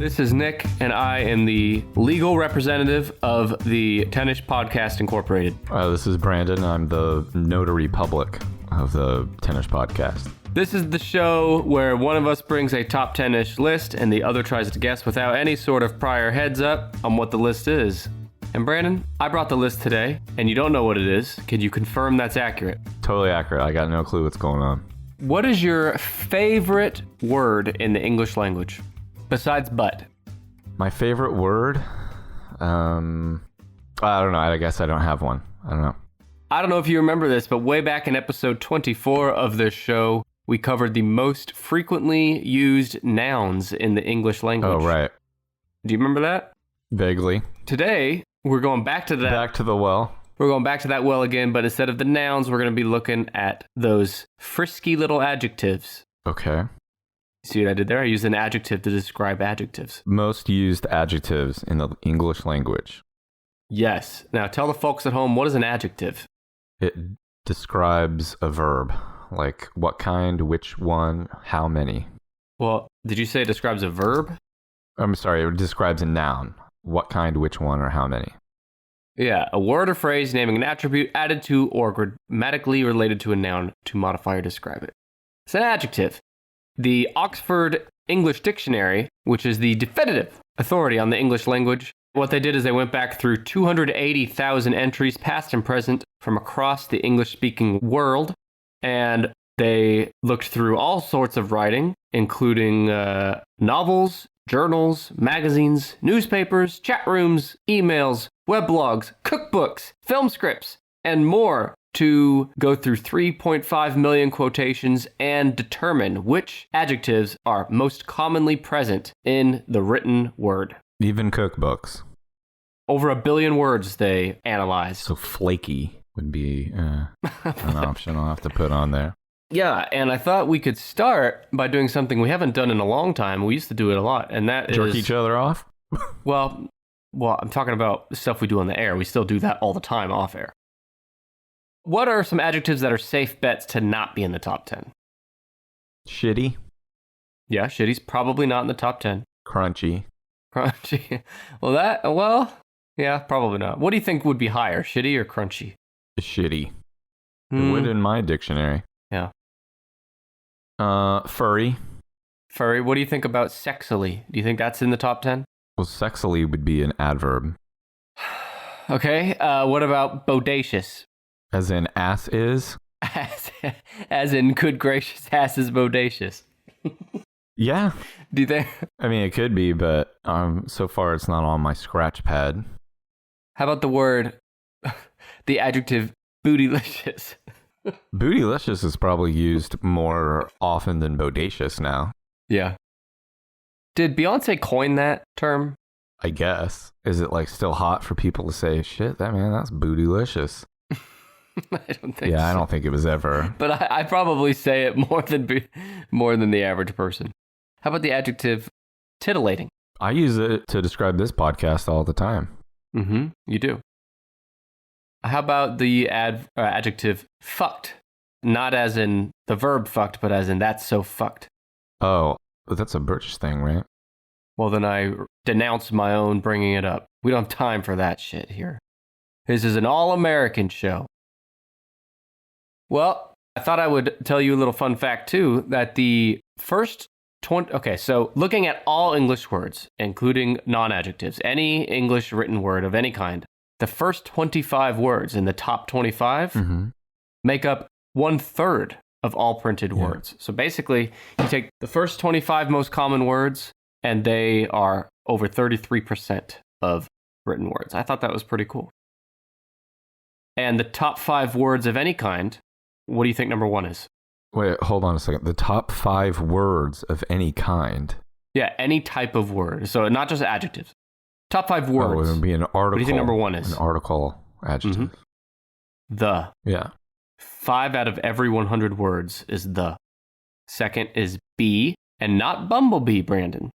This is Nick, and I am the legal representative of the Tennis Podcast Incorporated. This is Brandon. I'm the notary public of the Tennis Podcast. This is the show where one of us brings a top 10-ish list and the other tries to guess without any sort of prior heads up on what the list is. And Brandon, I brought the list today, and you don't know what it is. Can you confirm that's accurate? Totally accurate. I got no clue what's going on. What is your favorite word in the English language? Besides but. My favorite word? I don't know. I guess I don't have one. I don't know. I don't know if you remember this, but way back in episode 24 of this show, we covered the most frequently used nouns in the English language. Oh, right. Do you remember that? Vaguely. Today, we're going back to that. Back to the well. We're going back to that well again, but instead of the nouns, we're going to be looking at those frisky little adjectives. Okay. See what I did there? I used an adjective to describe adjectives. Most used adjectives in the English language. Yes. Now tell the folks at home, what is an adjective? It describes a verb. Like what kind, which one, how many. Well, did you say it describes a verb? I'm sorry, it describes a noun. What kind, which one, or how many. Yeah, a word or phrase naming an attribute added to or grammatically related to a noun to modify or describe it. It's an adjective. The Oxford English Dictionary, which is the definitive authority on the English language, what they did is they went back through 280,000 entries, past and present, from across the English-speaking world, and they looked through all sorts of writing, including novels, journals, magazines, newspapers, chat rooms, emails, weblogs, cookbooks, film scripts, and more, to go through 3.5 million quotations and determine which adjectives are most commonly present in the written word. Even cookbooks. Over 1 billion words they analyzed. So flaky would be an option I'll have to put on there. Yeah, and I thought we could start by doing something we haven't done in a long time. We used to do it a lot, and that Jerk is... each other off? Well, I'm talking about stuff we do on the air. We still do that all the time off air. What are some adjectives that are safe bets to not be in the top 10? Shitty. Yeah, shitty's probably not in the top 10. Crunchy. Crunchy. Yeah, probably not. What do you think would be higher, shitty or crunchy? Shitty. It would in my dictionary. Yeah. Furry. Furry. What do you think about sexily? Do you think that's in the top 10? Well, sexily would be an adverb. Okay. What about bodacious? As in ass is? As in good gracious ass is bodacious. Yeah. Do you think? I mean, it could be, but so far it's not on my scratch pad. How about the word, the adjective bootylicious? Bootylicious is probably used more often than bodacious now. Yeah. Did Beyonce coin that term? I guess. Is it like still hot for people to say, shit, that's bootylicious? I don't think Yeah, so. I don't think it was ever. But I probably say it more than the average person. How about the adjective titillating? I use it to describe this podcast all the time. Mm-hmm. You do. How about the adjective fucked? Not as in the verb fucked, but as in that's so fucked. Oh, but that's a British thing, right? Well, then I denounce my own bringing it up. We don't have time for that shit here. This is an all-American show. Well, I thought I would tell you a little fun fact, too, that the first 20... Okay, so looking at all English words, including non-adjectives, any English written word of any kind, the first 25 words in the top 25 make up 1/3 of all printed words. So basically, you take the first 25 most common words, and they are over 33% of written words. I thought that was pretty cool. And the top 5 words of any kind, what do you think number 1 is? Wait, hold on a second. The top 5 words of any kind. Yeah, any type of word. So not just adjectives. Top 5 words. Oh, it would be an article. What do you think number 1 is? An article adjective. The. Yeah. 5 out of every 100 words is the. Second is be, and not bumblebee, Brandon.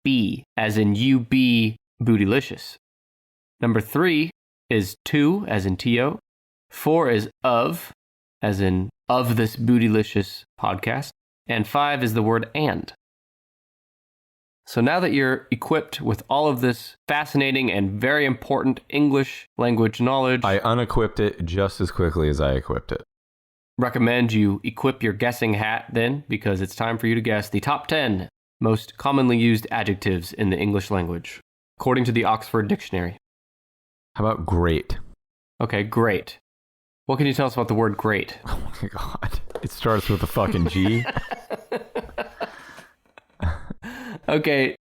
Be, as in you be bootylicious. Number 3 is to, as in to. 4 is of, as in of this Bootylicious podcast. And 5 is the word and. So now that you're equipped with all of this fascinating and very important English language knowledge, I unequipped it just as quickly as I equipped it. recommend you equip your guessing hat then, because it's time for you to guess the top 10 most commonly used adjectives in the English language, according to the Oxford Dictionary. How about great? Okay, great. What can you tell us about the word great? Oh my god. It starts with a fucking G. Okay,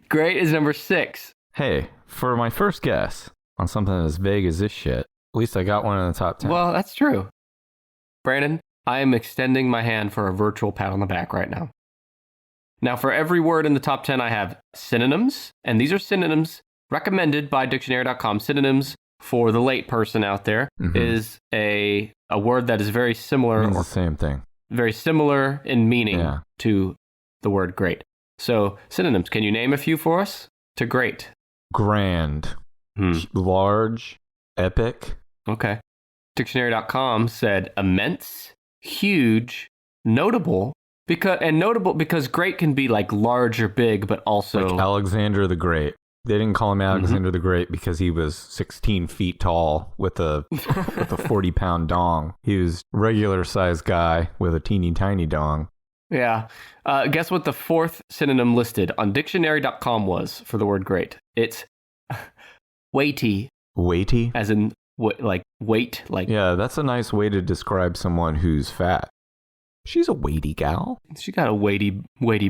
great is number 6. Hey, for my first guess on something as vague as this shit, at least I got one in the top 10. Well, that's true. Brandon, I am extending my hand for a virtual pat on the back right now. Now, for every word in the top 10, I have synonyms, and these are synonyms recommended by dictionary.com. Synonyms, for the late person out there, is a word that is very similar. It means the same thing. Very similar in meaning to the word great. So, synonyms, can you name a few for us to great? Grand, large, epic. Okay. Dictionary.com said immense, huge, notable, because great can be like large or big, but also like Alexander the Great. They didn't call him Alexander the Great because he was 16 feet tall with a 40-pound dong. He was a regular sized guy with a teeny tiny dong. Yeah. Guess what the fourth synonym listed on dictionary.com was for the word great? It's weighty. Weighty? As in, like, weight. Like, yeah, that's a nice way to describe someone who's fat. She's a weighty gal. She got a weighty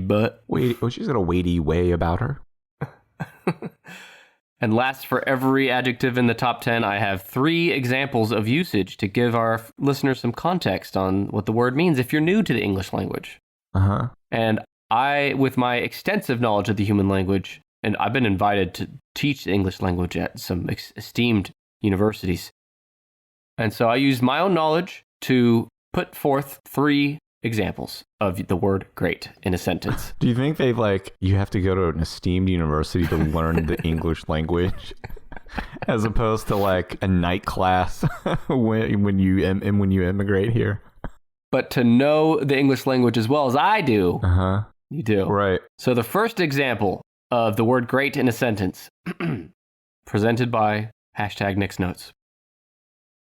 butt. She's got a weighty way about her. And last, for every adjective in the top 10, I have 3 examples of usage to give our listeners some context on what the word means if you're new to the English language. And I, with my extensive knowledge of the human language, and I've been invited to teach the English language at some esteemed universities. And so I used my own knowledge to put forth 3 examples of the word great in a sentence. Do you think you have to go to an esteemed university to learn the English language as opposed to like a night class when you immigrate here? But to know the English language as well as I do, you do. Right. So the first example of the word great in a sentence, presented by #Nick's Notes.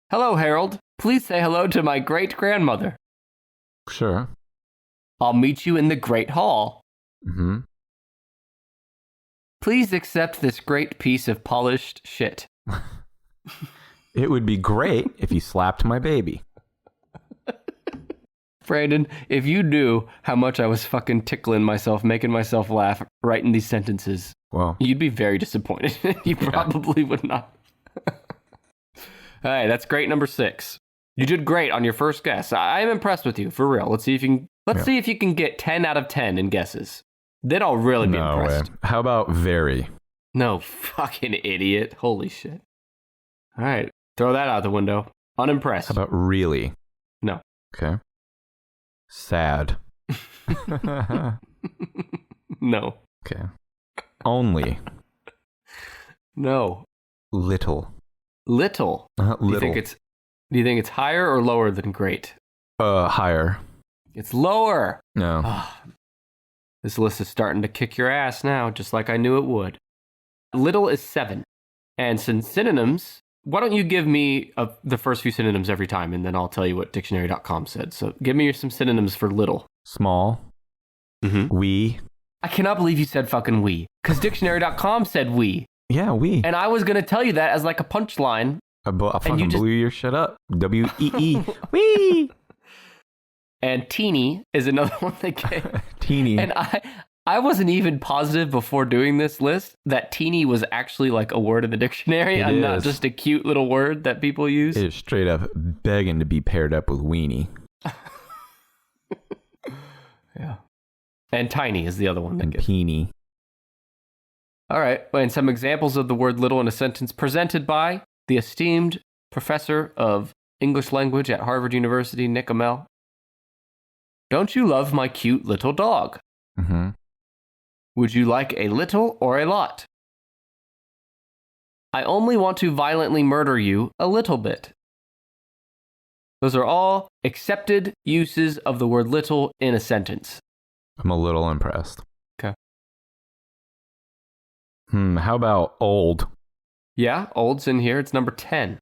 Hello, Harold. Please say hello to my great-grandmother. Sure. I'll meet you in the Great Hall. Please accept this great piece of polished shit. It would be great if you slapped my baby. Brandon, if you knew how much I was fucking tickling myself, making myself laugh, writing these sentences, well, you'd be very disappointed. You probably would not. Hey, that's great number 6. You did great on your first guess. I'm impressed with you, for real. Let's see if you can get 10 out of 10 in guesses. Then I'll really be impressed. Way. How about very? No, fucking idiot. Holy shit. All right, throw that out the window. Unimpressed. How about really? No. Okay. Sad. No. Okay. Only. No. Little. Little. Little. Do you think it's higher or lower than great? Higher. It's lower. No. This list is starting to kick your ass now, just like I knew it would. Little is 7. And since synonyms, why don't you give me the first few synonyms every time, and then I'll tell you what dictionary.com said. So give me some synonyms for little. Small. Wee. I cannot believe you said fucking wee, because dictionary.com said wee. Yeah, wee. And I was going to tell you that as like a punchline. I fucking blew your shit up. W-E-E. Wee! And teeny is another one that came. Teeny. And I wasn't even positive before doing this list that teeny was actually like a word in the dictionary and not just a cute little word that people use. It is straight up begging to be paired up with weenie. Yeah. And tiny is the other one. And peeny. All right. And some examples of the word little in a sentence presented by the esteemed professor of English language at Harvard University, Nick Amell. Don't you love my cute little dog? Would you like a little or a lot? I only want to violently murder you a little bit. Those are all accepted uses of the word little in a sentence. I'm a little impressed. Okay. How about old? Yeah, old's in here. It's number 10.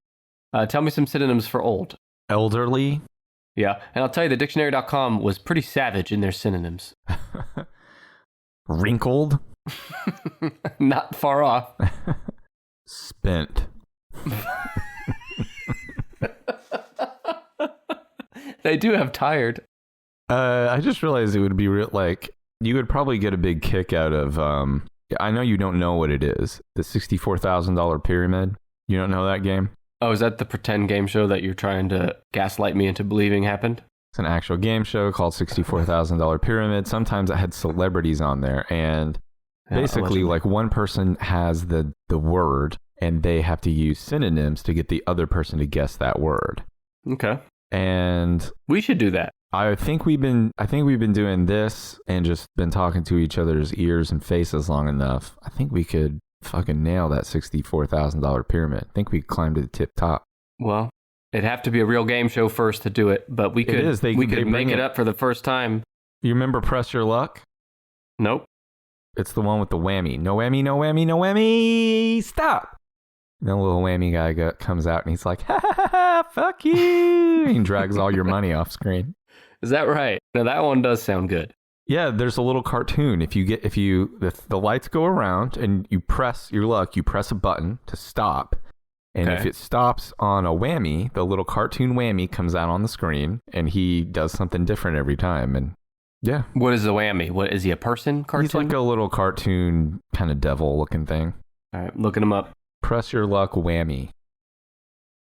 Tell me some synonyms for old. Elderly? Yeah, and I'll tell you, the dictionary.com was pretty savage in their synonyms. Wrinkled? Not far off. Spent. They do have tired. I just realized it would be you would probably get a big kick out of, I know you don't know what it is. The $64,000 pyramid. You don't know that game? Oh, is that the pretend game show that you're trying to gaslight me into believing happened? It's an actual game show called $64,000 Pyramid. Sometimes it had celebrities on there, and basically, like, one person has the word, and they have to use synonyms to get the other person to guess that word. Okay. And we should do that. I think we've been doing this and just been talking to each other's ears and faces long enough. I think we could fucking nail that $64,000 pyramid. I think we climbed to the tip top. Well, it'd have to be a real game show first to do it, but we could make it up for the first time. You remember Press Your Luck? Nope. It's the one with the whammy. No whammy, no whammy, no whammy. Stop. And the little whammy guy comes out and he's like, ha ha ha, ha fuck you. He drags all your money off screen. Is that right? Now that one does sound good. Yeah, there's a little cartoon. The lights go around and you press your luck, you press a button to stop. And if it stops on a whammy, the little cartoon whammy comes out on the screen and he does something different every time. And yeah. What is the whammy? What is he, a person cartoon? He's like a little cartoon kind of devil looking thing. All right, looking him up. Press Your Luck Whammy.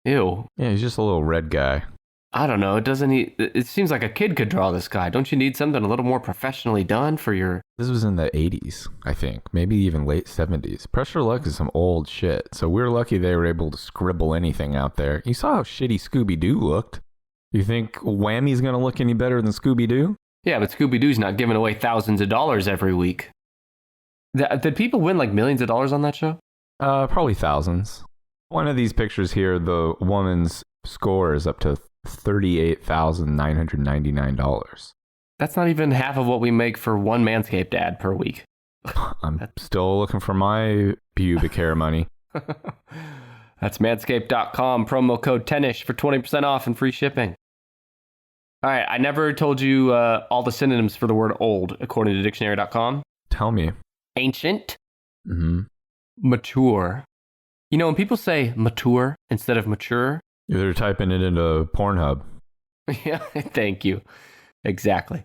Ew. Yeah, he's just a little red guy. I don't know. It seems like a kid could draw this guy. Don't you need something a little more professionally done for your... This was in the 80s, I think. Maybe even late 70s. Press Your Luck is some old shit. So we're lucky they were able to scribble anything out there. You saw how shitty Scooby-Doo looked. You think Whammy's going to look any better than Scooby-Doo? Yeah, but Scooby-Doo's not giving away thousands of dollars every week. Did people win like millions of dollars on that show? Probably thousands. One of these pictures here, the woman's score is up to $38,999. That's not even half of what we make for one Manscaped ad per week. I'm still looking for my pubic hair money. That's manscaped.com, promo code 10ish for 20% off and free shipping. All right, I never told you all the synonyms for the word old, according to dictionary.com. Tell me. Ancient. Mm-hmm. Mature. You know, when people say mature instead of mature... They're typing it into Pornhub. Yeah, thank you. Exactly.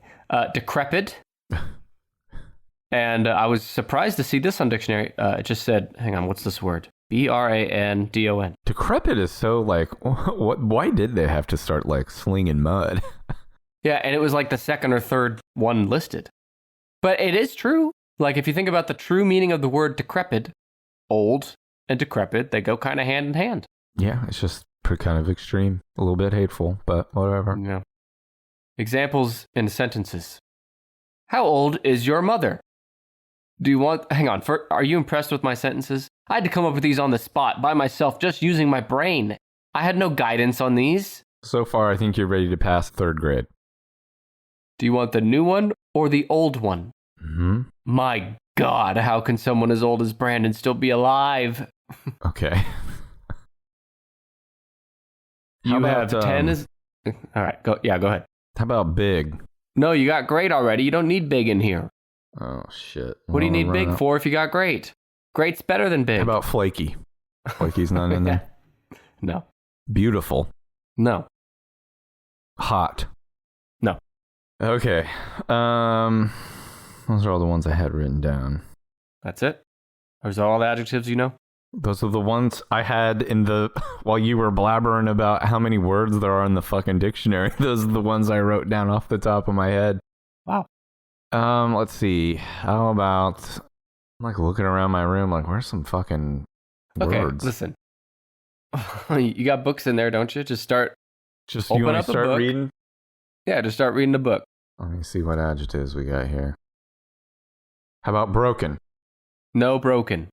Decrepit. And I was surprised to see this on dictionary. It just said, hang on, what's this word? Brandon. Decrepit is so like, why did they have to start like slinging mud? Yeah, and it was like the second or third one listed. But it is true. Like if you think about the true meaning of the word decrepit, old and decrepit, they go kind of hand in hand. Yeah, it's just kind of extreme, a little bit hateful, but whatever. Yeah. Examples in sentences. How old is your mother? Hang on, are you impressed with my sentences? I had to come up with these on the spot by myself, just using my brain. I had no guidance on these. So far, I think you're ready to pass third grade. Do you want the new one or the old one? Mm-hmm. My God, how can someone as old as Brandon still be alive? Okay. You have 10 as... All right, go ahead. How about big? No, you got great already. You don't need big in here. Oh, shit. What do you need big for if you got great? Great's better than big. How about flaky? Flaky's not in there? No. Beautiful? No. Hot? No. Okay. Those are all the ones I had written down. That's it? Those are all the adjectives you know? Those are the ones I had while you were blabbering about how many words there are in the fucking dictionary. Those are the ones I wrote down off the top of my head. Wow. Let's see. How about, I'm like looking around my room, like, where's some fucking words? Okay, listen. You got books in there, don't you? Just you want to start reading? Yeah, just start reading the book. Let me see what adjectives we got here. How about broken? No, broken.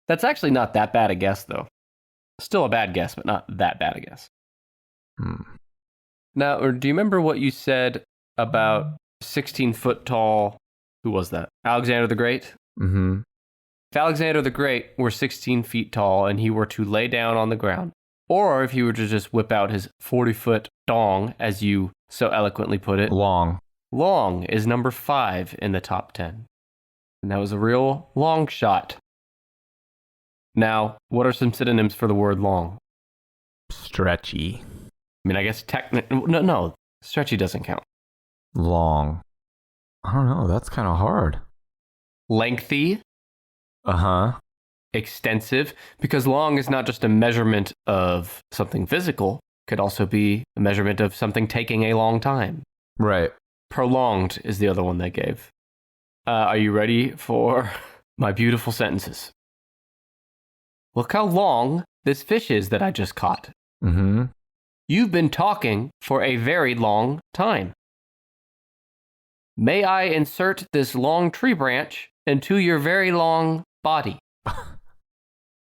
That's actually not that bad a guess, though. Still a bad guess, but not that bad a guess. Now, do you remember what you said about 16-foot tall, who was that? Alexander the Great? Mm-hmm. If Alexander the Great were 16 feet tall and he were to lay down on the ground, or if he were to just whip out his 40-foot dong, as you so eloquently put it, Long. long is number 5 in the top 10. And that was a real long shot. Now, what are some synonyms for the word long? Stretchy. I mean, I guess no, stretchy doesn't count. Long. I don't know. That's kind of hard. Lengthy. Uh-huh. Extensive, because long is not just a measurement of something physical, could also be a measurement of something taking a long time. Right. Prolonged is the other one they gave. Are you ready for my beautiful sentences? Look how long this fish is that I just caught. Mm-hmm. You've been talking for a very long time. May I insert this long tree branch into your very long body?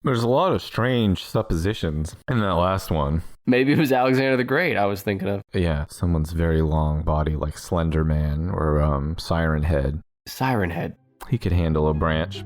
There's a lot of strange suppositions in that last one. Maybe it was Alexander the Great I was thinking of. Yeah, someone's very long body, like Slender Man or Siren Head. Siren Head. He could handle a branch.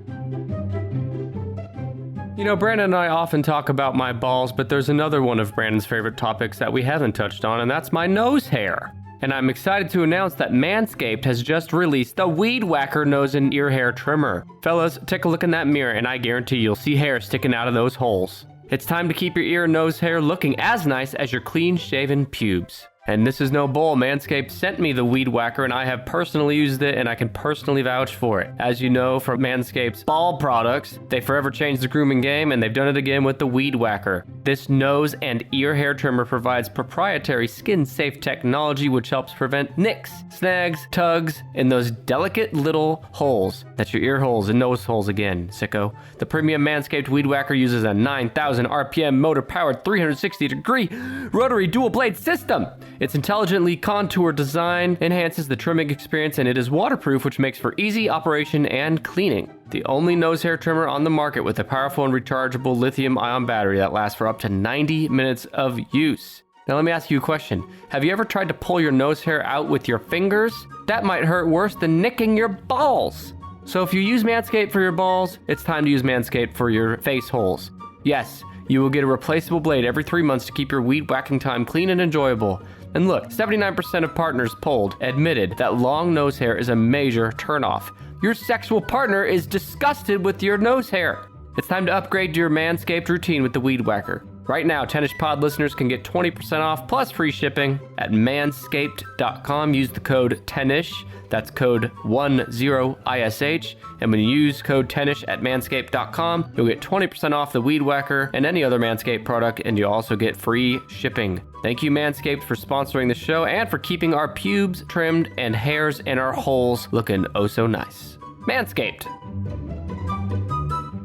You know, Brandon and I often talk about my balls, but there's another one of Brandon's favorite topics that we haven't touched on, and that's my nose hair. And I'm excited to announce that Manscaped has just released the Weed Whacker Nose and Ear Hair Trimmer. Fellas, take a look in that mirror and I guarantee you'll see hair sticking out of those holes. It's time to keep your ear and nose hair looking as nice as your clean-shaven pubes. And this is no bull. Manscaped sent me the Weed Whacker and I have personally used it and I can personally vouch for it. As you know from Manscaped's ball products, they forever changed the grooming game and they've done it again with the Weed Whacker. This nose and ear hair trimmer provides proprietary skin-safe technology which helps prevent nicks, snags, tugs, and those delicate little holes. That's your ear holes and nose holes again, sicko. The premium Manscaped Weed Whacker uses a 9,000 RPM motor-powered 360-degree rotary dual-blade system. Its intelligently contoured design enhances the trimming experience and it is waterproof, which makes for easy operation and cleaning. The only nose hair trimmer on the market with a powerful and rechargeable lithium-ion battery that lasts for up to 90 minutes of use. Now let me ask you a question. Have you ever tried to pull your nose hair out with your fingers? That might hurt worse than nicking your balls. So if you use Manscaped for your balls, it's time to use Manscaped for your face holes. Yes, you will get a replaceable blade every 3 months to keep your weed whacking time clean and enjoyable. And look, 79% of partners polled admitted that long nose hair is a major turnoff. Your sexual partner is disgusted with your nose hair. It's time to upgrade to your Manscaped routine with the Weed Whacker. Right now, Tennis Pod listeners can get 20% off plus free shipping at manscaped.com. Use the code TENNISH. That's code 10ISH. And when you use code TENNISH at manscaped.com, you'll get 20% off the Weed Whacker and any other Manscaped product, and you'll also get free shipping. Thank you, Manscaped, for sponsoring the show and for keeping our pubes trimmed and hairs in our holes looking oh so nice. Manscaped.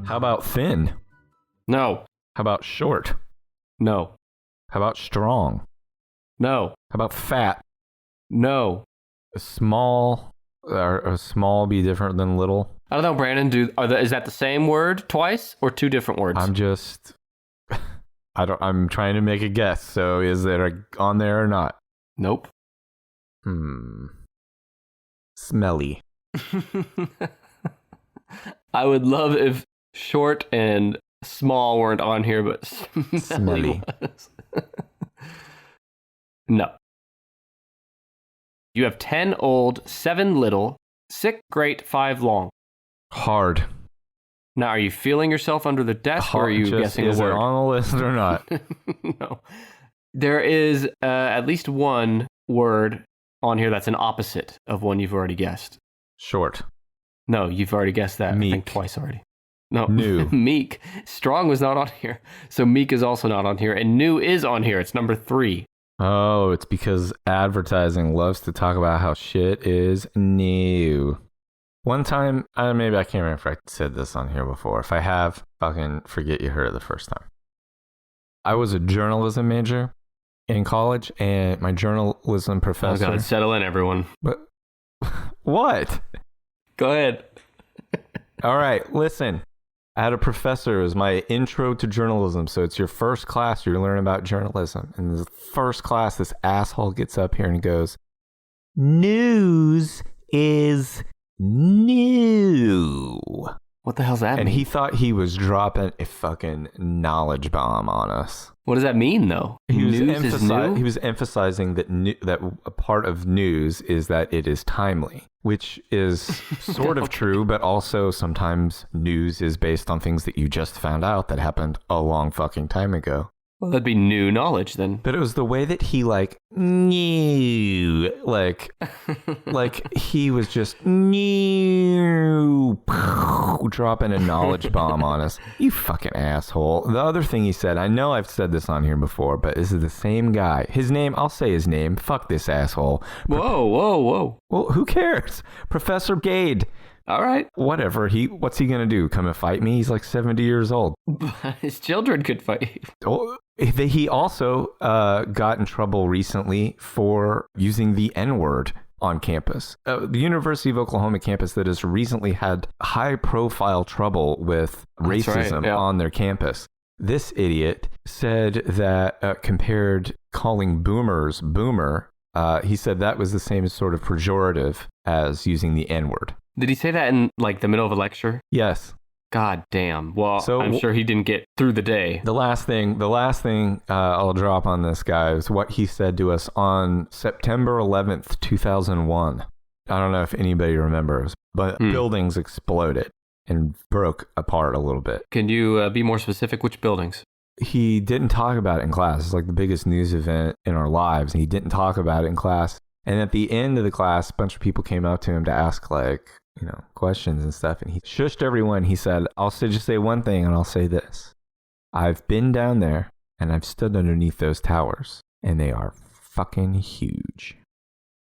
How about thin? No. How about short? No. How about strong? No. How about fat? No. Small be different than little? I don't know, Brandon. Is that the same word twice or two different words? I'm trying to make a guess. So is it on there or not? Nope. Smelly. I would love if short and small weren't on here, but smelly was. No. You have 10 old, 7 little, 6 great, 5 long. Hard. Now, are you feeling yourself under the desk, or are you guessing a word? Is it on the list or not? No. There is at least one word on here that's an opposite of one you've already guessed. Short. No, you've already guessed that. Meek. I think twice already. No. New. Meek. Strong was not on here. So meek is also not on here. And new is on here. It's number 3. Oh, it's because advertising loves to talk about how shit is new. One time, maybe I can't remember if I said this on here before. If I have, fucking forget you heard it the first time. I was a journalism major in college, and my journalism professor... Oh God, settle in, everyone. But what? Go ahead. All right, listen. I had a professor. It was my intro to journalism. So it's your first class. You're learning about journalism. And the first class, this asshole gets up here and goes, news is new. What the hell's that And mean? he thought he was dropping a fucking knowledge bomb on us. What does that mean, though? News is new? He was emphasizing that that a part of news is that it is timely, which is sort of true, but also sometimes news is based on things that you just found out that happened a long fucking time ago. Well, that'd be new knowledge then. But it was the way that he knew, like he was just dropping a knowledge bomb on us. You fucking asshole. The other thing he said, I know I've said this on here before, but this is the same guy. His name, I'll say his name. Fuck this asshole. Whoa. Well, who cares? Professor Gade. All right. Whatever. What's he gonna do? Come and fight me? He's like 70 years old. His children could fight. Oh, he also got in trouble recently for using the N-word on campus. The University of Oklahoma campus that has recently had high-profile trouble with racism on their campus. This idiot said that compared calling boomers boomer, he said that was the same sort of pejorative as using the N-word. Did he say that in like the middle of a lecture? Yes. God damn. Well, so, I'm sure he didn't get through the day. The last thing I'll drop on this guy is what he said to us on September 11th, 2001. I don't know if anybody remembers, but buildings exploded and broke apart a little bit. Can you be more specific? Which buildings? He didn't talk about it in class. It's like the biggest news event in our lives, and he didn't talk about it in class. And at the end of the class, a bunch of people came up to him to ask questions and stuff. And he shushed everyone. He said, just say one thing, and I'll say this. I've been down there, and I've stood underneath those towers, and they are fucking huge.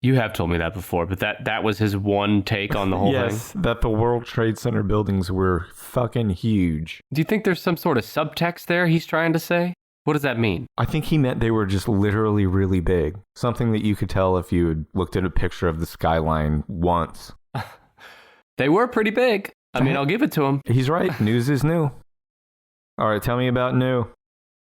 You have told me that before, but that was his one take on the whole thing? Yes, that the World Trade Center buildings were fucking huge. Do you think there's some sort of subtext there he's trying to say? What does that mean? I think he meant they were just literally really big. Something that you could tell if you had looked at a picture of the skyline once. They were pretty big. I mean, I'll give it to him. He's right. News is new. All right, tell me about new.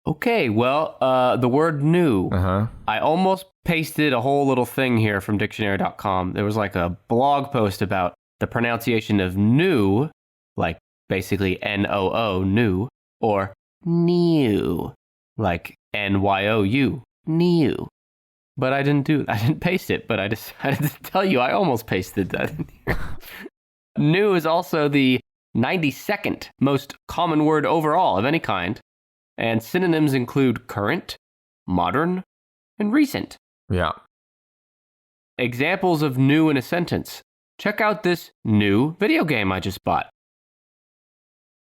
Okay, well, the word new. Uh-huh. I almost pasted a whole little thing here from dictionary.com. There was like a blog post about the pronunciation of new, like basically N-O-O, new, or new, like N-Y-O-U, new. But I didn't paste it, but I decided to tell you I almost pasted that in here. New is also the 92nd most common word overall of any kind, and synonyms include current, modern, and recent. Yeah. Examples of new in a sentence. Check out this new video game I just bought.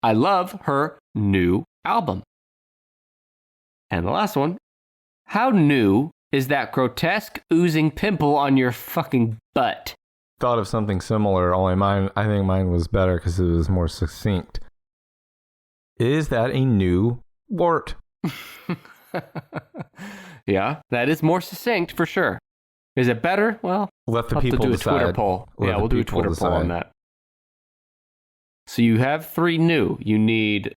I love her new album. And the last one. How new is that grotesque oozing pimple on your fucking butt? Thought of something similar, only I think mine was better because it was more succinct. Is that a new wart? Yeah, that is more succinct for sure. Is it better? Well, let the we'll people have to do decide. a Twitter poll. We'll do a Twitter poll on that. So you have 3 new. You need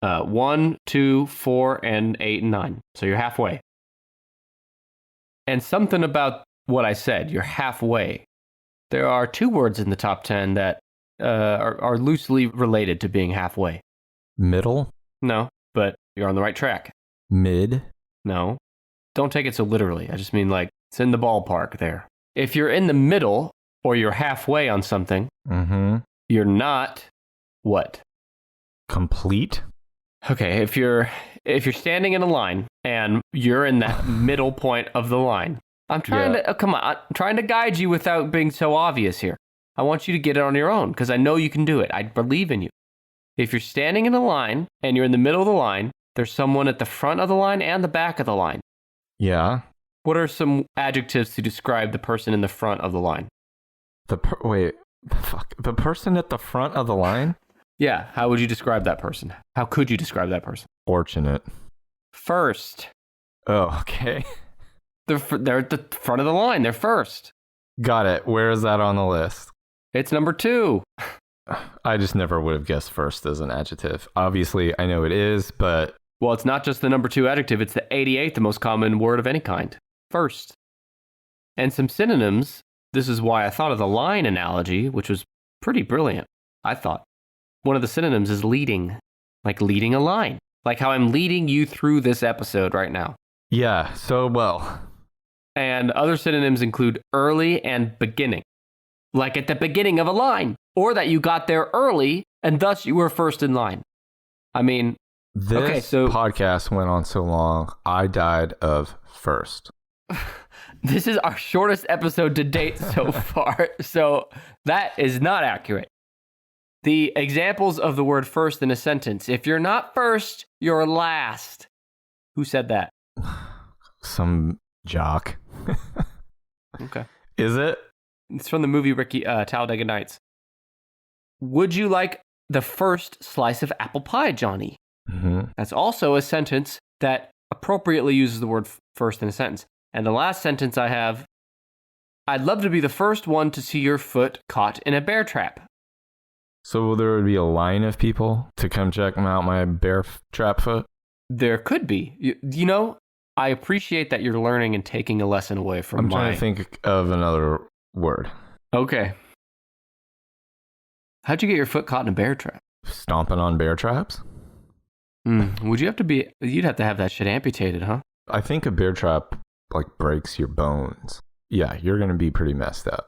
1, 2, 4, and 8 and 9. So you're halfway. And something about what I said, you're halfway. There are 2 words in the top 10 that are loosely related to being halfway. Middle? No, but you're on the right track. Mid? No. Don't take it so literally. I just mean like it's in the ballpark there. If you're in the middle or you're halfway on something, you're not what? Complete? Okay, if you're standing in a line and you're in that middle point of the line, I'm trying I'm trying to guide you without being so obvious here. I want you to get it on your own because I know you can do it. I believe in you. If you're standing in a line and you're in the middle of the line, there's someone at the front of the line and the back of the line. Yeah. What are some adjectives to describe the person in the front of the line? The person at the front of the line? Yeah, how would you describe that person? How could you describe that person? Fortunate. First. Oh, okay. They're at the front of the line. They're first. Got it. Where is that on the list? It's number 2. I just never would have guessed first as an adjective. Obviously, I know it is, but... Well, it's not just the number 2 adjective. It's the 88th, the most common word of any kind. First. And some synonyms. This is why I thought of the line analogy, which was pretty brilliant, I thought. one of the synonyms is leading, like leading a line, like how I'm leading you through this episode right now. Yeah, so well. And other synonyms include early and beginning, like at the beginning of a line, or that you got there early and thus you were first in line. I mean, this podcast went on so long, I died of thirst. This is our shortest episode to date so far, so that is not accurate. The examples of the word first in a sentence. If you're not first, you're last. Who said that? Some jock. Okay. Is it? It's from the movie Talladega Nights. Would you like the first slice of apple pie, Johnny? Mm-hmm. That's also a sentence that appropriately uses the word first in a sentence. And the last sentence I have, I'd love to be the first one to see your foot caught in a bear trap. So there would be a line of people to come check out my bear trap foot? There could be. You know, I appreciate that you're learning and taking a lesson away from I'm trying to think of another word. Okay. How'd you get your foot caught in a bear trap? Stomping on bear traps? Would you have to be, you'd have to have that shit amputated, huh? I think a bear trap like breaks your bones. Yeah, you're going to be pretty messed up.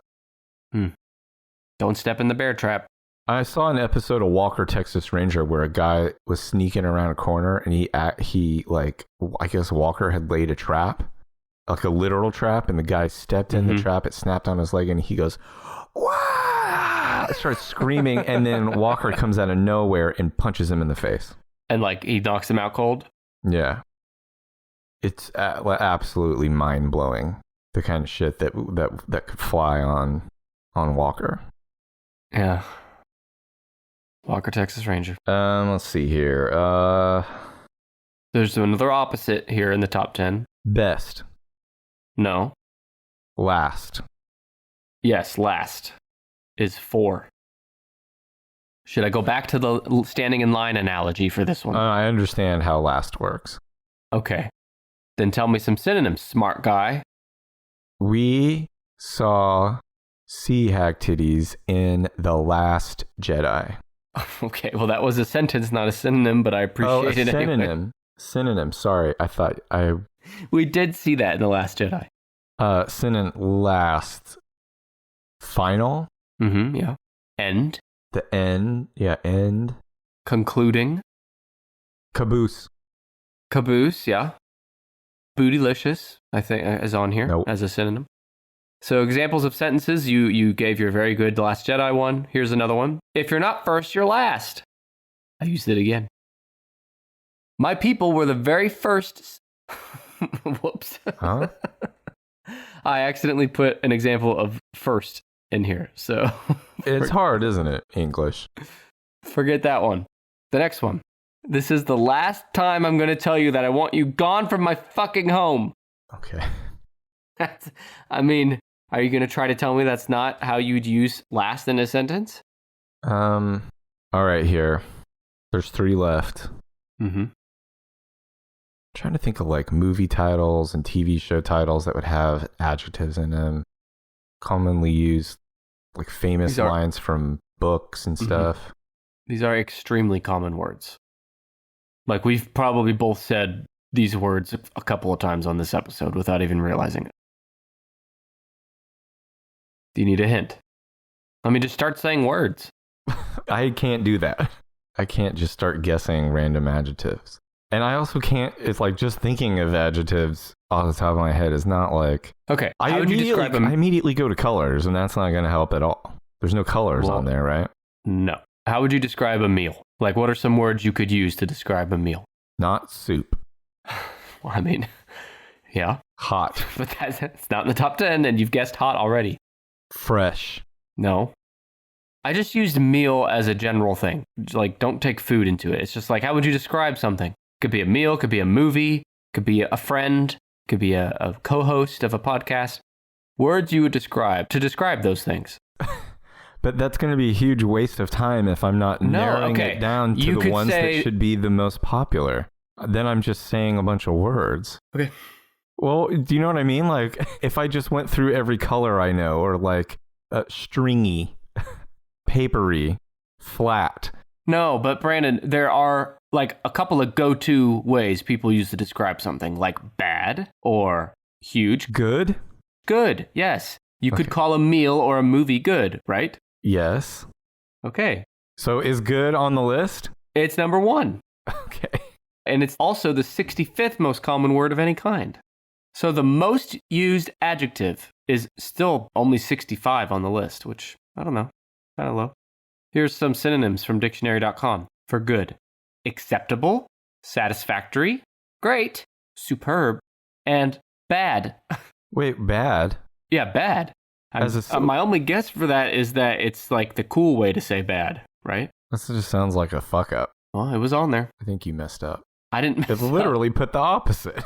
Don't step in the bear trap. I saw an episode of Walker, Texas Ranger where a guy was sneaking around a corner and he like, I guess Walker had laid a trap, like a literal trap, and the guy stepped in the trap, it snapped on his leg, and he goes, "Wow!" starts screaming, and then Walker comes out of nowhere and punches him in the face. And like he knocks him out cold? Yeah. It's absolutely mind-blowing, the kind of shit that could fly on Walker. Yeah. Walker, Texas Ranger. Let's see here. There's another opposite here in the top 10. Best. No. Last. Yes, last is 4. Should I go back to the standing in line analogy for this one? I understand how last works. Okay. Then tell me some synonyms, smart guy. We saw sea hag titties in The Last Jedi. Okay, well, that was a sentence, not a synonym, but I appreciate it synonym. anyway. Synonym. Sorry, I thought We did see that in The Last Jedi. Synonym. Last. Final. Yeah. End. The end. Yeah, end. Concluding. Caboose. Caboose, yeah. Bootylicious, I think, is on here as a synonym. So examples of sentences, you gave your very good Last Jedi one. Here's another one. If you're not first, you're last. I used it again. My people were the very first... Whoops. Huh? I accidentally put an example of first in here, so... It's hard, isn't it, English? Forget that one. The next one. This is the last time I'm going to tell you that I want you gone from my fucking home. Okay. I mean, are you going to try to tell me that's not how you'd use last in a sentence? All right, here. There's 3 left. Trying to think of like movie titles and TV show titles that would have adjectives in them. Commonly used, like famous lines from books and stuff. These are extremely common words. Like we've probably both said these words a couple of times on this episode without even realizing it. Do you need a hint? Let me just start saying words. I can't do that. I can't just start guessing random adjectives. And I also can't, it's like just thinking of adjectives off the top of my head is not like... Okay, I immediately go to colors, and that's not going to help at all. There's no colors on there, right? No. How would you describe a meal? Like, what are some words you could use to describe a meal? Not soup. Well, I mean, yeah. Hot. But it's not in the top 10, and you've guessed hot already. Fresh. No. I just used meal as a general thing. Like, don't take food into it. It's just like, how would you describe something? Could be a meal, could be a movie, could be a friend, could be a co-host of a podcast. Words you would describe to describe those things. But that's going to be a huge waste of time if I'm not narrowing it down to the ones that should be the most popular. Then I'm just saying a bunch of words. Okay. Well, do you know what I mean? Like, if I just went through every color I know, or like stringy, papery, flat, No, but Brandon, there are like a couple of go-to ways people use to describe something, like bad or huge. Good? Good, yes. You could Okay. call a meal or a movie good, right? Yes. Okay. So is good on the list? It's number 1. Okay. And it's also the 65th most common word of any kind. So the most used adjective is still only 65 on the list, which, I don't know, kind of low. Here's some synonyms from dictionary.com for good. Acceptable, satisfactory, great, superb, and bad. Wait, bad? Yeah, bad. My only guess for that is that it's like the cool way to say bad, right? This just sounds like a fuck up. Well, it was on there. I think you messed up. I didn't mess It up. literally put the opposite.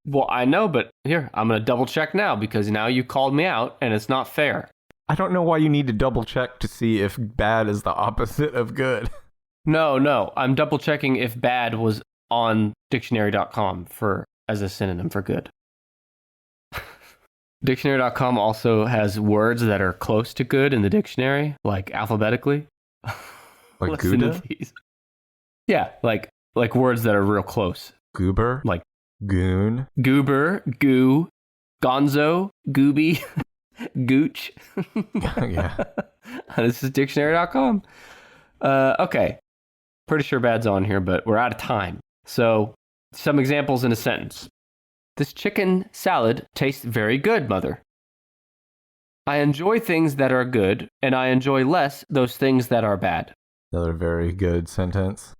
Well, I know, but here, I'm going to double check now because now you called me out and it's not fair. I don't know why you need to double check to see if bad is the opposite of good. No. I'm double checking if bad was on dictionary.com as a synonym for good. Dictionary.com also has words that are close to good in the dictionary, like alphabetically. Like Listen to Gouda? these. Yeah, like words that are real close. Goober? Like goon? goober, goo, gonzo, gooby, gooch. Yeah. This is dictionary.com. Okay. Pretty sure bad's on here, but we're out of time. So, some examples in a sentence. This chicken salad tastes very good, Mother. I enjoy things that are good, and I enjoy less those things that are bad. Another very good sentence.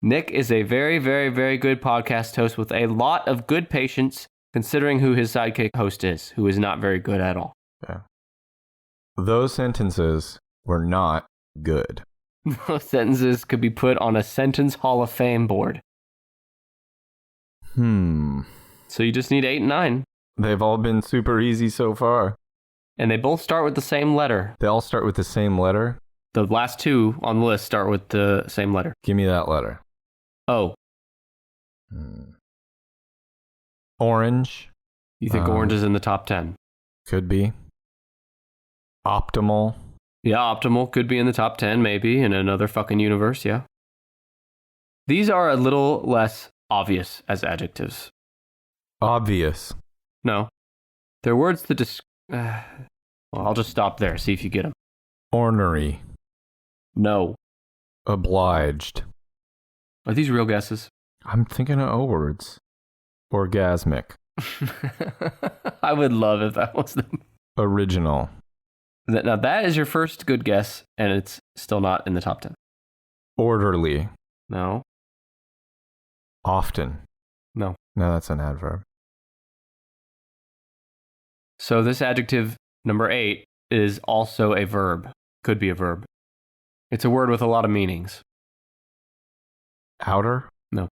Nick is a very, very, very good podcast host with a lot of good patience, considering who his sidekick host is, who is not very good at all. Yeah. Those sentences were not good. Those sentences could be put on a sentence Hall of Fame board. So you just need 8 and 9. They've all been super easy so far. And they both start with the same letter. They all start with the same letter. The last 2 on the list start with the same letter. Give me that letter. O. Orange. You think orange is in the top 10? Could be. Optimal. Yeah, optimal could be in the top 10, maybe, in another fucking universe, yeah. These are a little less obvious as adjectives. Obvious. No. They're words to well, I'll just stop there, see if you get them. Ornery. No. Obliged. Are these real guesses? I'm thinking of O words. Orgasmic. I would love if that was them. Original. Now, that is your first good guess, and it's still not in the top 10. Orderly. No. Often. No. No, that's an adverb. So this adjective, number 8, is also a verb. Could be a verb. It's a word with a lot of meanings. Outer. No.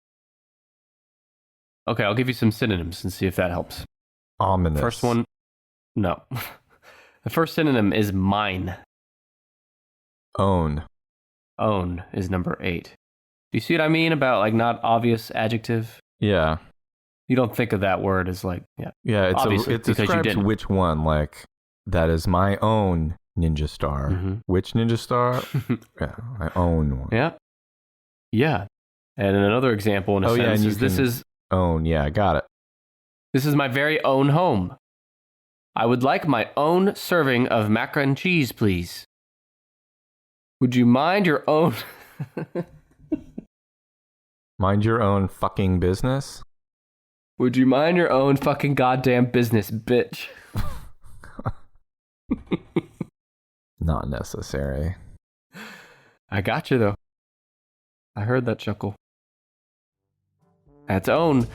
Okay, I'll give you some synonyms and see if that helps. Ominous. First one, no. The first synonym is mine. Own. Own is number 8. Do you see what I mean about like not obvious adjective? Yeah. You don't think of that word as like, yeah. Yeah, Obviously, it because you describes didn't. which one, like, that is my own ninja star. Mhm. Which ninja star? Yeah, I own one. Yeah. Yeah. And another example in a sentence and is this is own. Yeah, I got it. this is my very own home. I would like my own serving of mac and cheese, please. Would you mind your own Mind your own fucking business. Would you mind your own fucking goddamn business, bitch? Not necessary. I got you, though. I heard that chuckle. That's own.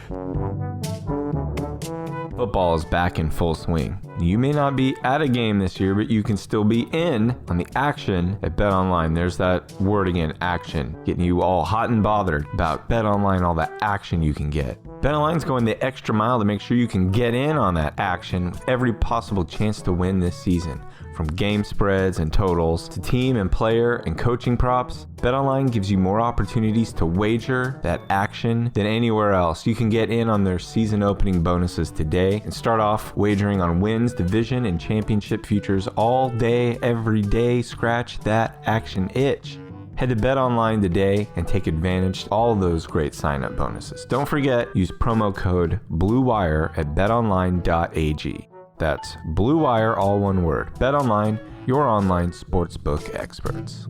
Football is back in full swing. You may not be at a game this year, but you can still be in on the action at BetOnline. There's that word again, action. Getting you all hot and bothered about BetOnline, all that action you can get. BetOnline's going the extra mile to make sure you can get in on that action with every possible chance to win this season. From game spreads and totals to team and player and coaching props, BetOnline gives you more opportunities to wager that action than anywhere else. You can get in on their season opening bonuses today and start off wagering on wins, division, and championship futures all day, every day. Scratch that action itch. Head to BetOnline today and take advantage of all those great sign-up bonuses. Don't forget, use promo code BLUEWIRE at betonline.ag. That's Blue Wire, all one word. BetOnline, your online sportsbook experts.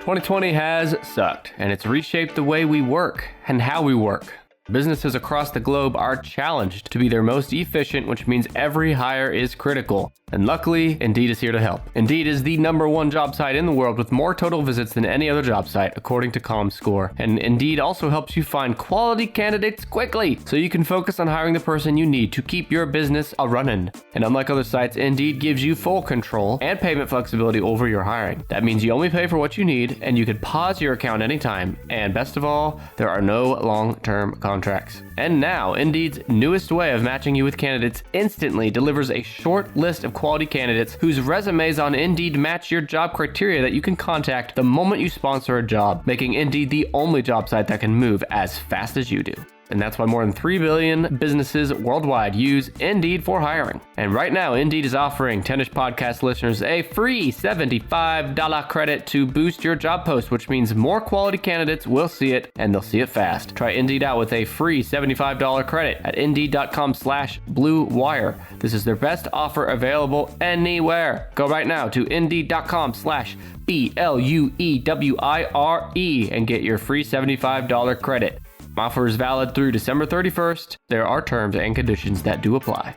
2020 has sucked, and it's reshaped the way we work and how we work. Businesses across the globe are challenged to be their most efficient, which means every hire is critical. And luckily, Indeed is here to help. Indeed is the #1 job site in the world with more total visits than any other job site, according to ComScore. And Indeed also helps you find quality candidates quickly, so you can focus on hiring the person you need to keep your business a-running. And unlike other sites, Indeed gives you full control and payment flexibility over your hiring. That means you only pay for what you need, and you can pause your account anytime. And best of all, there are no long-term contracts. And now, Indeed's newest way of matching you with candidates instantly delivers a short list of quality candidates whose resumes on Indeed match your job criteria that you can contact the moment you sponsor a job, making Indeed the only job site that can move as fast as you do. And that's why more than 3 billion businesses worldwide use Indeed for hiring. And right now, Indeed is offering Tennis Podcast listeners a free $75 credit to boost your job post, which means more quality candidates will see it, and they'll see it fast. Try Indeed out with a free $75 credit at Indeed.com/BlueWire. This is their best offer available anywhere. Go right now to Indeed.com/BLUEWIRE and get your free $75 credit. Offer is valid through December 31st. There are terms and conditions that do apply.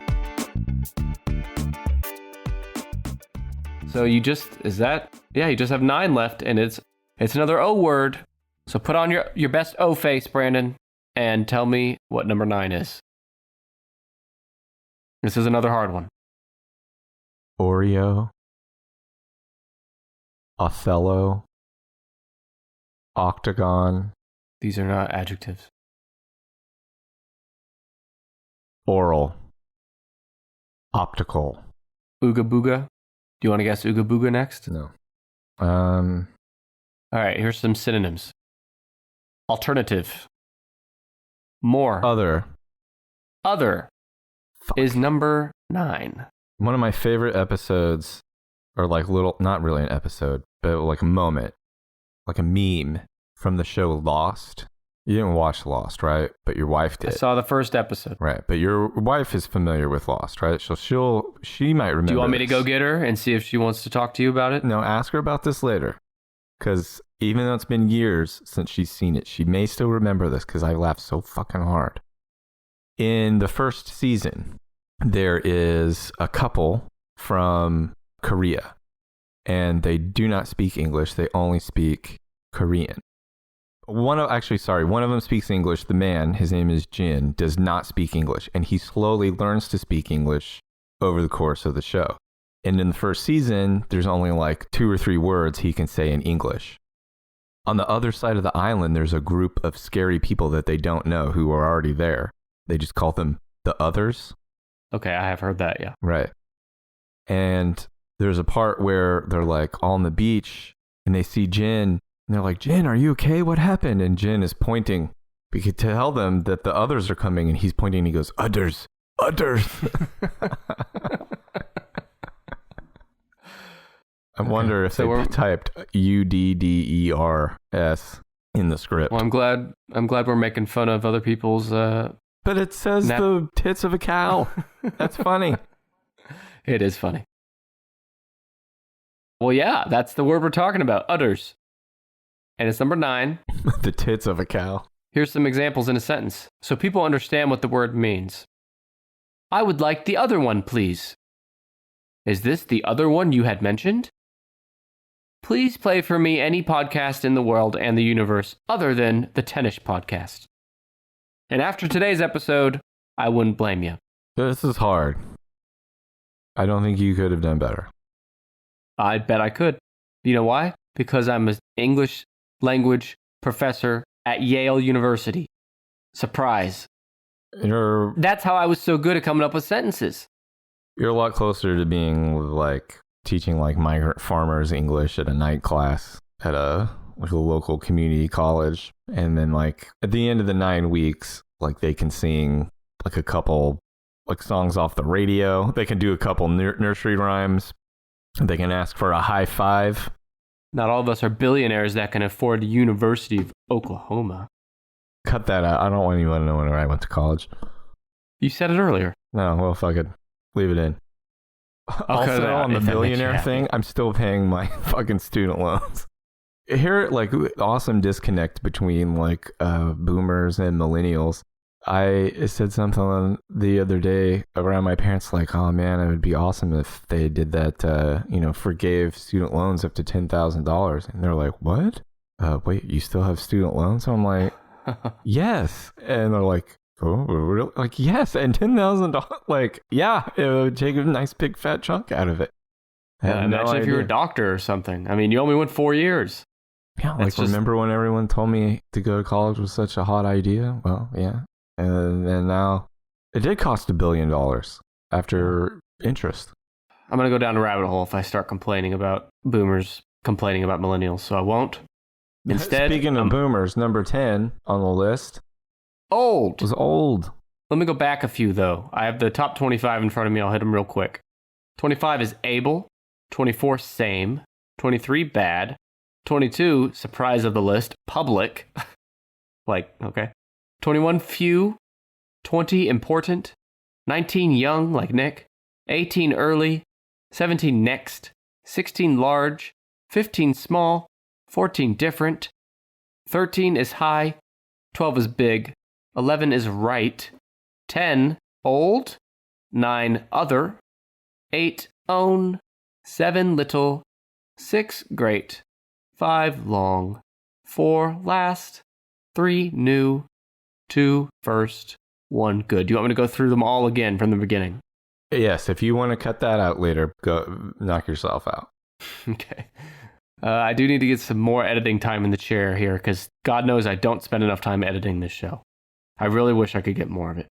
So you just have 9 left, and it's another O word. So put on your best O face, Brandon, and tell me what number 9 is. This is another hard one. Oreo, Othello, Octagon. These are not adjectives. Oral, optical. Ooga booga. Do you want to guess ooga booga next? No. All right, here's some synonyms. Alternative. More. Other. Other. Fuck. Is number 9. One of my favorite episodes, or like little, not really an episode, but like a moment, like a meme from the show Lost. You didn't watch Lost, right? But your wife did. I saw the first episode. Right, but your wife is familiar with Lost, right? So she might remember. Do you want me to this. go get her and see if she wants to talk to you about it? No, ask her about this later. Because even though it's been years since she's seen it, she may still remember this because I laughed so fucking hard. In the first season, there is a couple from Korea, and they do not speak English. They only speak Korean. One of them speaks English. The man, his name is Jin, does not speak English, and he slowly learns to speak English over the course of the show. And in the first season, there's only like 2 or 3 words he can say in English. On the other side of the island, there's a group of scary people that they don't know who are already there. They just call them the others. Okay, I have heard that, yeah. Right. And there's a part where they're like all on the beach, and they see Jin. And they're like, Jin, are you okay? What happened? And Jin is pointing to tell them that the others are coming. And he's pointing and he goes, others, others. I wonder if they typed UDDERS in the script. Well, I'm glad we're making fun of other people's... But it says the tits of a cow. That's funny. It is funny. Well, yeah, that's the word we're talking about, udders. And it's number 9. The tits of a cow. Here's some examples in a sentence, so people understand what the word means. I would like the other one, please. Is this the other one you had mentioned? Please play for me any podcast in the world and the universe other than the Tennis Podcast. And after today's episode, I wouldn't blame you. This is hard. I don't think you could have done better. I bet I could. You know why? Because I'm an English language professor at Yale University. Surprise. That's how I was so good at coming up with sentences. You're a lot closer to being like teaching like migrant farmers English at a night class at a local community college. And then like at the end of the 9 weeks, like they can sing like a couple like songs off the radio. They can do a couple nursery rhymes. They can ask for a high five. Not all of us are billionaires that can afford the University of Oklahoma. Cut that out. I don't want anyone to know where I went to college. You said it earlier. No, well, fuck it. Leave it in. Also, on the billionaire thing, I'm still paying my fucking student loans. Here, like, awesome disconnect between, like, boomers and millennials. I said something the other day around my parents, like, oh man, it would be awesome if they did that, forgave student loans up to $10,000. And they're like, what? Wait, you still have student loans? So I'm like, yes. And they're like, oh, really? Like, yes. And $10,000, like, yeah, it would take a nice big fat chunk out of it. Imagine if you were a doctor or something. I mean, you only went 4 years. Yeah, like, remember when everyone told me to go to college was such a hot idea? Well, yeah. And now it did cost $1 billion after interest. I'm going to go down a rabbit hole if I start complaining about boomers complaining about millennials, so I won't. Instead, speaking of boomers, number 10 on the list. Old. Was old. Let me go back a few, though. I have the top 25 in front of me. I'll hit them real quick. 25 is able. 24, same. 23, bad. 22, surprise of the list, public. Like, okay. 21, few. 20, important. 19, young, like Nick. 18, early. 17, next. 16, large. 15, small. 14, different. 13 is high. 12 is big. 11 is right. 10, old. 9, other. 8, own. 7, little. 6, great. 5, long. 4, last. 3, new. 2, first. 1, good. Do you want me to go through them all again from the beginning? Yes, if you want to cut that out later, go knock yourself out. Okay. I do need to get some more editing time in the chair here because God knows I don't spend enough time editing this show. I really wish I could get more of it.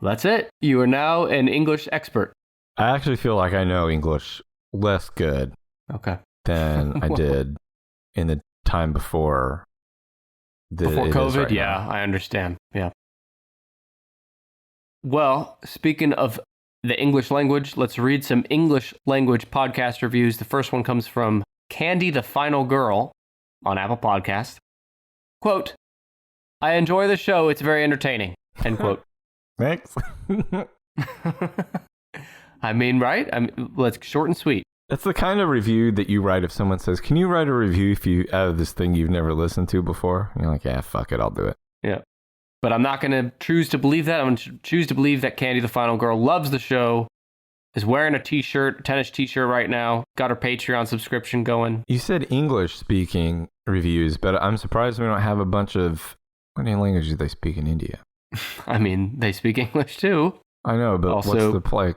That's it. You are now an English expert. I actually feel like I know English less good than I did in the time before. Before COVID? Yeah, I understand. Yeah. Well, speaking of the English language, let's read some English language podcast reviews. The first one comes from Candy the Final Girl on Apple Podcast. Quote, I enjoy the show. It's very entertaining. End quote. Thanks. I mean, right? Let's short and sweet. That's the kind of review that you write if someone says, can you write a review out of this thing you've never listened to before? And you're like, yeah, fuck it, I'll do it. Yeah. But I'm not going to choose to believe that. I'm going to choose to believe that Candy the Final Girl loves the show, is wearing a tennis t-shirt right now, got her Patreon subscription going. You said English speaking reviews, but I'm surprised we don't have a bunch of, what language do they speak in India? I mean, they speak English too. I know, but also, what's the play?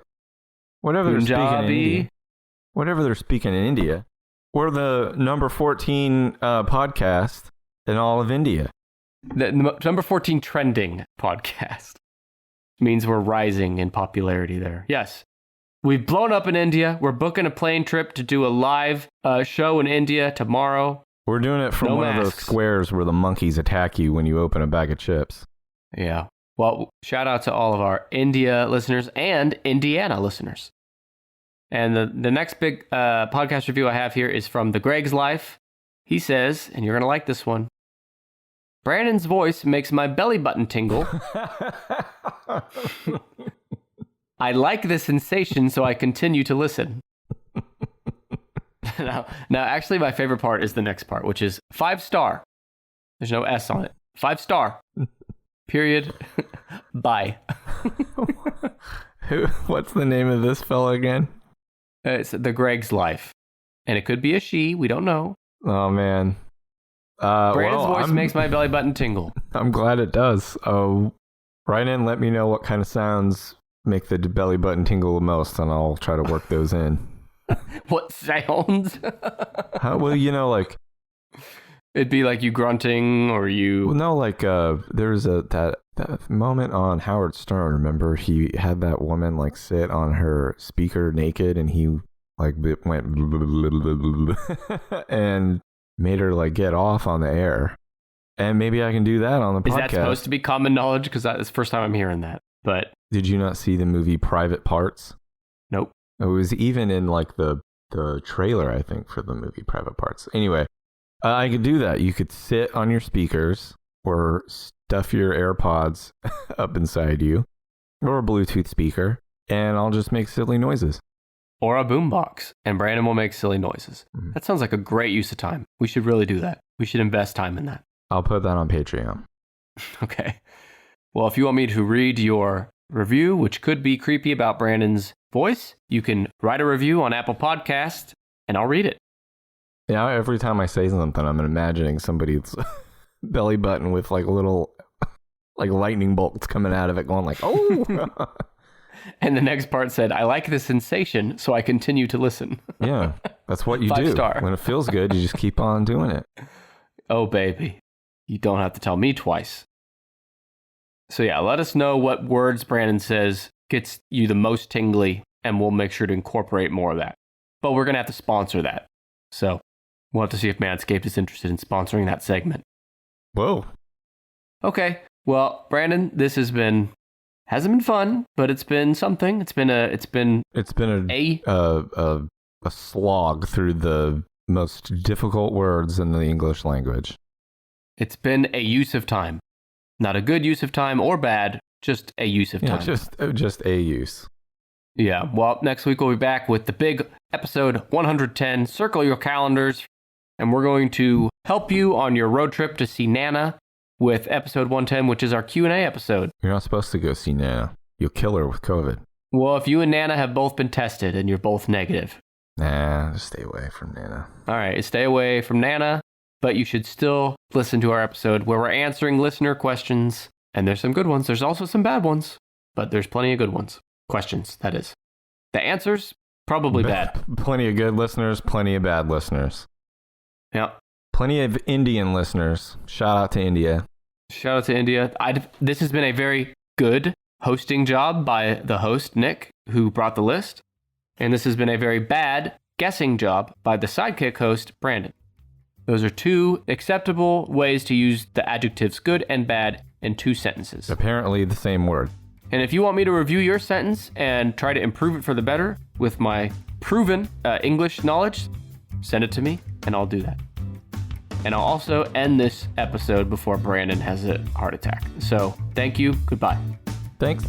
Whatever they're speaking in India. Whatever they're speaking in India. We're the number 14 podcast in all of India. The number 14 trending podcast means we're rising in popularity there. Yes. We've blown up in India. We're booking a plane trip to do a live show in India tomorrow. We're doing it from one of those squares where the monkeys attack you when you open a bag of chips. Yeah. Well, shout out to all of our India listeners and Indiana listeners. And the next big podcast review I have here is from The Greg's Life. He says, and you're going to like this one, Brandon's voice makes my belly button tingle. I like the sensation, so I continue to listen. Now, actually, my favorite part is the next part, which is 5-star. There's no S on it. 5-star. Period. Bye. What's the name of this fella again? It's The Greg's Life. And it could be a she. We don't know. Oh, man. Brandon's voice makes my belly button tingle. I'm glad it does. Write in, let me know what kind of sounds make the belly button tingle the most, and I'll try to work those in. What sounds? Well, like... It'd be like you grunting or you... Well, no, like, there's that moment on Howard Stern, remember? He had that woman, like, sit on her speaker naked, and he, like, went... and made her, like, get off on the air. And maybe I can do that on the podcast. Is that supposed to be common knowledge? Because that's the first time I'm hearing that. But... Did you not see the movie Private Parts? Nope. It was even in like the trailer, I think, for the movie Private Parts. Anyway, I could do that. You could sit on your speakers or stuff your AirPods up inside you or a Bluetooth speaker, and I'll just make silly noises. Or a boombox, and Brandon will make silly noises. Mm-hmm. That sounds like a great use of time. We should really do that. We should invest time in that. I'll put that on Patreon. Okay. Well, if you want me to read your review, which could be creepy about Brandon's voice, you can write a review on Apple Podcast, and I'll read it. Yeah, every time I say something, I'm imagining somebody's belly button with like little like lightning bolts coming out of it going like, oh. And the next part said, I like the sensation, so I continue to listen. Yeah, that's what you 5 do. star. When it feels good, you just keep on doing it. Oh, baby. You don't have to tell me twice. So yeah, let us know what words Brandon says gets you the most tingly, and we'll make sure to incorporate more of that. But we're going to have to sponsor that. So we'll have to see if Manscaped is interested in sponsoring that segment. Whoa. Okay. Well, Brandon, this hasn't been fun, but it's been something. It's been a slog through the most difficult words in the English language. It's been a use of time. Not a good use of time or bad, just a use of time. Just a use. Yeah. Well, next week we'll be back with the big episode 110. Circle your calendars, and we're going to help you on your road trip to see Nana with episode 110, which is our Q&A episode. You're not supposed to go see Nana. You'll kill her with COVID. Well, if you and Nana have both been tested and you're both negative. Nah, just stay away from Nana. All right, stay away from Nana, but you should still listen to our episode where we're answering listener questions. And there's some good ones. There's also some bad ones, but there's plenty of good ones. Questions, that is. The answers, probably bad. Plenty of good listeners, plenty of bad listeners. Yeah. Plenty of Indian listeners. Shout out to India. Shout out to India. This has been a very good hosting job by the host, Nick, who brought the list. And this has been a very bad guessing job by the sidekick host, Brandon. Those are two acceptable ways to use the adjectives good and bad in 2 sentences. Apparently the same word. And if you want me to review your sentence and try to improve it for the better with my proven English knowledge, send it to me and I'll do that. And I'll also end this episode before Brandon has a heart attack. So thank you. Goodbye. Thanks.